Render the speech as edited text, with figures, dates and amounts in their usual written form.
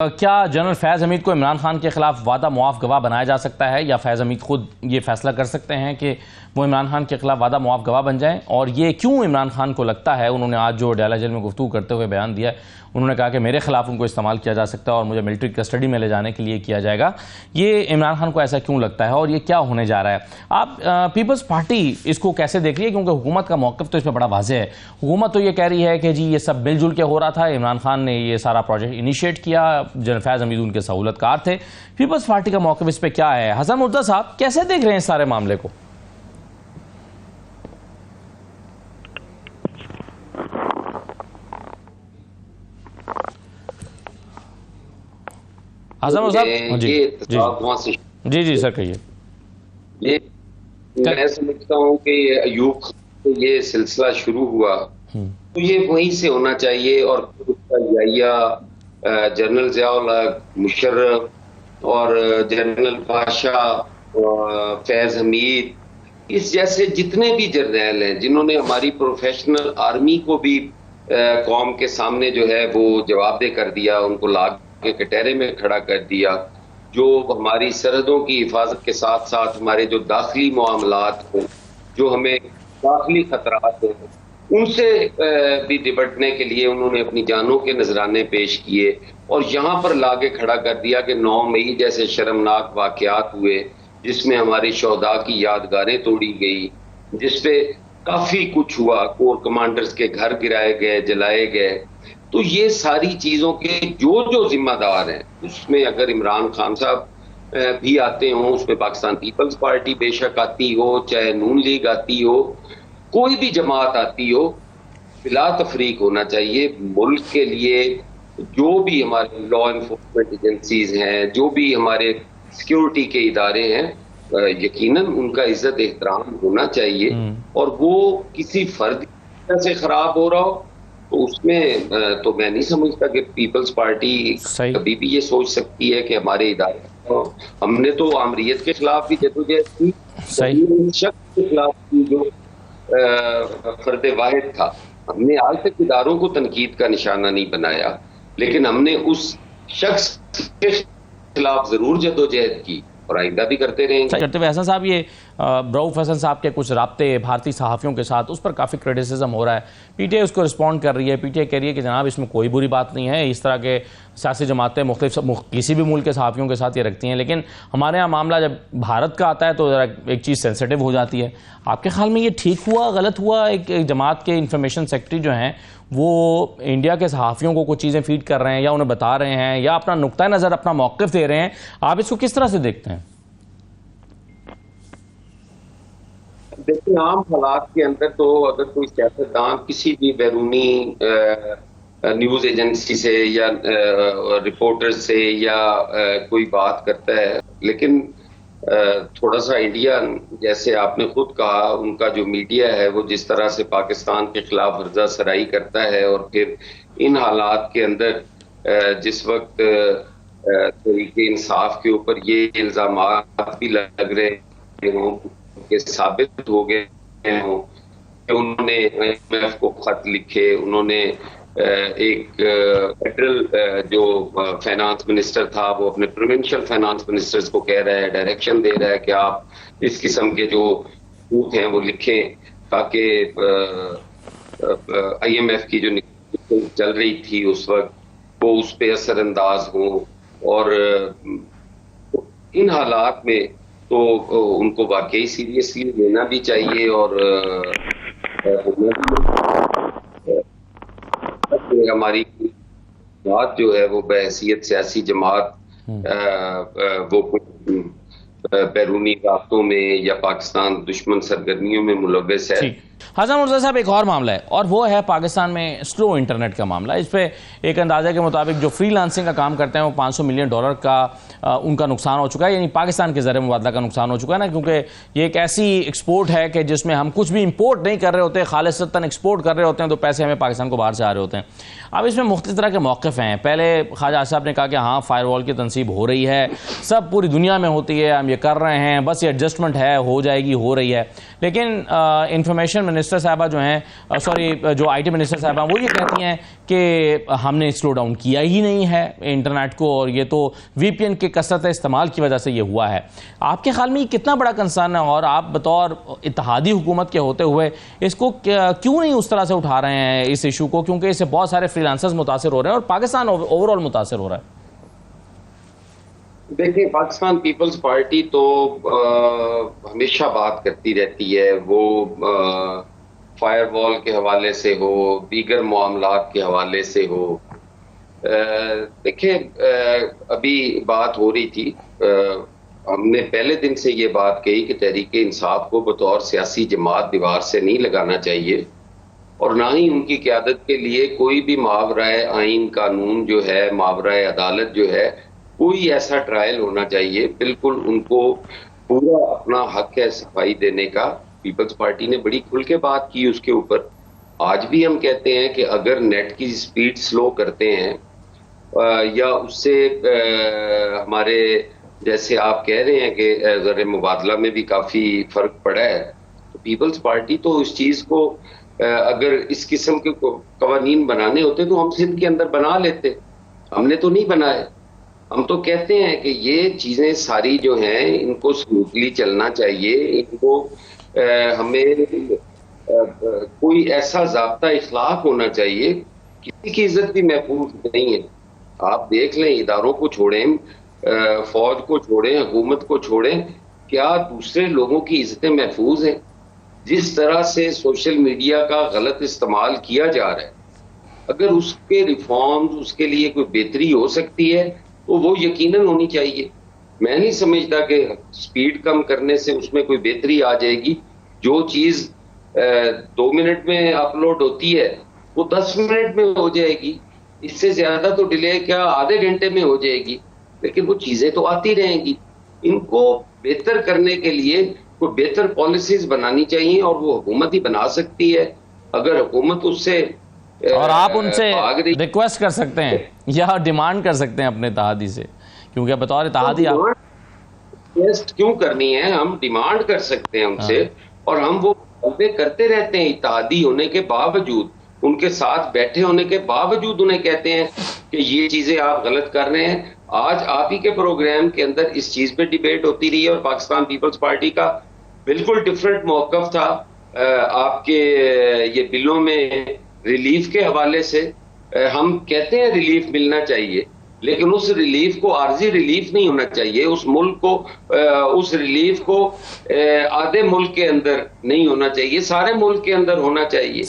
क्या जनरल फैज़ हमीद को इमरान खान के खिलाफ वादा मुआफ़ गवाह बनाया जा सकता है या फैज़ हमीद खुद ये फैसला कर सकते हैं कि वो इमरान खान के खिलाफ वादा मुआफ़ गवाह बन जाएं? और ये क्यों इमरान खान को लगता है, उन्होंने आज जो डयाला जेल में गुफ्तगू करते हुए बयान दिया है, उन्होंने कहा कि मेरे खिलाफ उनको इस्तेमाल किया जा सकता है और मुझे मिलिट्री कस्टडी में ले जाने के लिए किया जाएगा। ये इमरान खान को ऐसा क्यों लगता है और ये क्या होने जा रहा है? आप पीपल्स पार्टी इसको कैसे देख रही है? क्योंकि हुकूमत का मौक़िफ़ तो इस पर बड़ा वाज़ेह है। हुकूमत तो ये कह रही है कि जी ये सब मिलजुल के हो रहा था, इमरान खान ने ये सारा प्रोजेक्ट इनिशिएट किया, जनरल फैज़ हमीद उनके सहूलतकार थे। पीपल्स पार्टी का मौक़िफ़ इस पर क्या है? हसन मुर्तज़ा साहब कैसे देख रहे हैं इस सारे मामले को? हसन साहब जी जी सर कहिए। ये मैं समझता हूँ कि अयूब खान से ये सिलसिला शुरू हुआ तो ये वहीं से होना चाहिए और जनरल ज़िया-उल हक, मुशर्रफ और जनरल पाशा, फैज़ हमीद, इस जैसे जितने भी जर्नैल हैं जिन्होंने हमारी प्रोफेशनल आर्मी को भी कौम के सामने जो है वो जवाबदेह कर दिया, उनको लाग के कटहरे में खड़ा कर दिया, जो हमारी सरहदों की हिफाजत के साथ साथ हमारे जो दाखिली मामलात हों, जो हमें दाखिली खतरात हैं, उनसे भी निपटने के लिए उन्होंने अपनी जानों के नजराने पेश किए और यहाँ पर लाके खड़ा कर दिया कि 9 मई जैसे शर्मनाक वाकयात हुए जिसमें हमारी शोहदा की यादगारें तोड़ी गई, जिसपे काफी कुछ हुआ, कोर कमांडर्स के घर गिराए गए, जलाए गए। तो ये सारी चीजों के जो जिम्मेदार हैं उसमें अगर इमरान खान साहब भी आते हों, उसमें पाकिस्तान पीपल्स पार्टी बेशक आती हो, चाहे नून लीग आती हो, कोई भी जमात आती हो, बिला तफरीक होना चाहिए। मुल्क के लिए जो भी हमारे लॉ एनफोर्समेंट एजेंसीज हैं, जो भी हमारे सिक्योरिटी के इदारे हैं, यकीनन उनका इज्जत एहतराम होना चाहिए और वो किसी फर्द से खराब हो रहा हो तो उसमें तो मैं नहीं समझता कि पीपल्स पार्टी कभी भी ये सोच सकती है कि हमारे इदारे, हमने तो आमरीत के खिलाफ भी जदोजहद की, शख्स के खिलाफ भी जो फर्द वाहिद था, हमने आज तक इदारों को तनकीद का निशाना नहीं बनाया, लेकिन हमने उस शख्स के खिलाफ जरूर जदोजहद की और आइंदा भी करते रहेंगे। करते हुए हसन साहब, ये रऊफ हसन साहब के कुछ राब्ते भारतीय सहाफ़ियों के साथ, उस पर काफ़ी क्रिटिसिज्म हो रहा है। पीटीआई उसको रिस्पॉन्ड कर रही है। पीटीआई कह रही है कि जनाब इसमें कोई बुरी बात नहीं है, इस तरह के सियासी जमातें मुख्तलिफ किसी भी मुल्क के सहाफ़ियों के साथ ये रखती हैं, लेकिन हमारे यहाँ मामला जब भारत का आता है तो ज़रा एक चीज़ सेंसिटिव हो जाती है। आपके ख्याल में ये ठीक हुआ, गलत हुआ? एक जमात के इंफॉर्मेशन सेक्रेटरी जो हैं वो इंडिया के सहाफ़ियों को कुछ चीज़ें फीड कर रहे हैं या उन्हें बता रहे हैं या अपना नुक्ता नज़र, अपना मौक़िफ़ दे रहे हैं, आप इसको किस तरह से देखते हैं? देखिए, आम हालात के अंदर तो अगर कोई सियासतदान किसी भी बैरूनी न्यूज़ एजेंसी से या रिपोर्टर से या कोई बात करता है, लेकिन थोड़ा सा इंडिया, जैसे आपने खुद कहा, उनका जो मीडिया है वो जिस तरह से पाकिस्तान के खिलाफ हर्जा सराई करता है और फिर इन हालात के अंदर जिस वक्त तहरीक इंसाफ के ऊपर ये इल्जामात भी लग रहे हों कि साबित हो गए हों कि उन्होंने IMF को खत लिखे, उन्होंने एक फेडरल जो फाइनेंस मिनिस्टर था वो अपने प्रोविंशियल फाइनेंस मिनिस्टर्स को कह रहा है, डायरेक्शन दे रहा है कि आप इस किस्म के जो बूथ हैं वो लिखें ताकि IMF की जो चल रही थी उस वक्त वो उस पर असरअंदाज हो। और इन हालात में तो उनको वाकई सीरियसली लेना भी चाहिए और हमारी बात जो है वो बहैसियत सियासी जमात वो कुछ बैरूनी रास्तों में या पाकिस्तान दुश्मन सरगर्मियों में मुलव्वस है। हसन मुर्तज़ा साहब, एक और मामला है और वो है पाकिस्तान में स्लो इंटरनेट का मामला। इस पे एक अंदाजे के मुताबिक जो फ्रीलांसिंग का काम करते हैं वो $500 मिलियन का उनका नुकसान हो चुका है, यानी पाकिस्तान के ज़र मुबादला का नुकसान हो चुका है ना, क्योंकि ये एक ऐसी एक्सपोर्ट है कि जिसमें हम कुछ भी इंपोर्ट नहीं कर रहे होते, खालिसतन एक्सपोर्ट कर रहे होते हैं, तो पैसे हमें पाकिस्तान को बाहर से आ रहे होते हैं। अब इसमें मुख्तलिफ तरह के मौक़िफ़ हैं। पहले ख्वाजा साहब ने कहा कि हाँ फायरवॉल की तनसीब हो रही है, सब पूरी दुनिया में होती है, हम ये कर रहे हैं, बस ये एडजस्टमेंट है, हो जाएगी, हो रही है। लेकिन इंफॉर्मेशन मिनिस्टर साहबा जो हैं, सॉरी जो आईटी मिनिस्टर साहबा, वो ये कहती हैं कि हमने स्लो डाउन किया ही नहीं है इंटरनेट को, और ये तो वीपीएन के कसरत इस्तेमाल की वजह से ये हुआ है। आपके ख्याल में ये कितना बड़ा कंसर्न है, और आप बतौर इत्तेहादी हुकूमत के होते हुए इसको क्यों नहीं उस तरह से उठा रहे हैं इस इशू को, क्योंकि इससे बहुत सारे फ्रीलांसर्स मुतासिर हो रहे हैं और पाकिस्तान ओवरऑल मुतासिर हो रहा है? देखिए, पाकिस्तान पीपल्स पार्टी तो हमेशा बात करती रहती है, वो फायरवॉल के हवाले से हो, दीगर मामलात के हवाले से हो। देखिए, अभी बात हो रही थी, हमने पहले दिन से ये बात कही कि तहरीके इंसाफ को बतौर सियासी जमात दीवार से नहीं लगाना चाहिए, और ना ही उनकी क़यादत के लिए कोई भी मावराए आइन कानून जो है, मावराए अदालत जो है, कोई ऐसा ट्रायल होना चाहिए। बिल्कुल उनको पूरा अपना हक है सफाई देने का। पीपल्स पार्टी ने बड़ी खुल के बात की उसके ऊपर। आज भी हम कहते हैं कि अगर नेट की स्पीड स्लो करते हैं या उससे हमारे, जैसे आप कह रहे हैं कि ज़र मुबादला में भी काफ़ी फ़र्क पड़ा है, तो पीपल्स पार्टी तो उस चीज़ को अगर इस किस्म के कवानीन बनाने होते तो हम सिंध के अंदर बना लेते। हमने तो नहीं बनाए। हम तो कहते हैं कि ये चीज़ें सारी जो हैं इनको स्मूथली चलना चाहिए, इनको हमें कोई ऐसा ज़ाब्ता इखलाक होना चाहिए, किसी की इज्जत भी महफूज नहीं है। आप देख लें, इदारों को छोड़ें, फौज को छोड़ें, हुकूमत को छोड़ें, क्या दूसरे लोगों की इज्जतें महफूज हैं? जिस तरह से सोशल मीडिया का गलत इस्तेमाल किया जा रहा है, अगर उसके रिफॉर्म्स, उसके लिए कोई बेहतरी हो सकती है तो वो यकीनन होनी चाहिए। मैं नहीं समझता कि स्पीड कम करने से उसमें कोई बेहतरी आ जाएगी। जो चीज़ 2 मिनट में अपलोड होती है वो 10 मिनट में हो जाएगी, इससे ज्यादा तो डिले क्या आधे घंटे में हो जाएगी, लेकिन वो चीजें तो आती रहेंगी। इनको बेहतर करने के लिए कोई बेहतर पॉलिसीज बनानी चाहिए, और वो हुकूमत ही बना सकती है। अगर हुकूमत उससे और आप उनसे रिक्वेस्ट कर सकते हैं या डिमांड कर सकते हैं अपने इत्तेहादी से, क्योंकि बतौर इत्तेहादी आप रिक्वेस्ट क्यों करनी है, हम डिमांड कर सकते हैं उनसे। और हम वो करते रहते हैं इत्तेहादी होने के बावजूद, उनके साथ बैठे होने के बावजूद उन्हें कहते हैं कि ये चीजें आप गलत कर रहे हैं। आज आप ही के प्रोग्राम के अंदर इस चीज पे डिबेट होती रही है, और पाकिस्तान पीपल्स पार्टी का बिल्कुल डिफरेंट मौकफ था आपके ये बिलों में रिलीफ के हवाले से। हम कहते हैं रिलीफ मिलना चाहिए, लेकिन उस रिलीफ को आर्जी रिलीफ नहीं होना चाहिए। उस मुल्क को उस रिलीफ को आधे मुल्क के अंदर नहीं होना चाहिए, सारे मुल्क के अंदर होना चाहिए।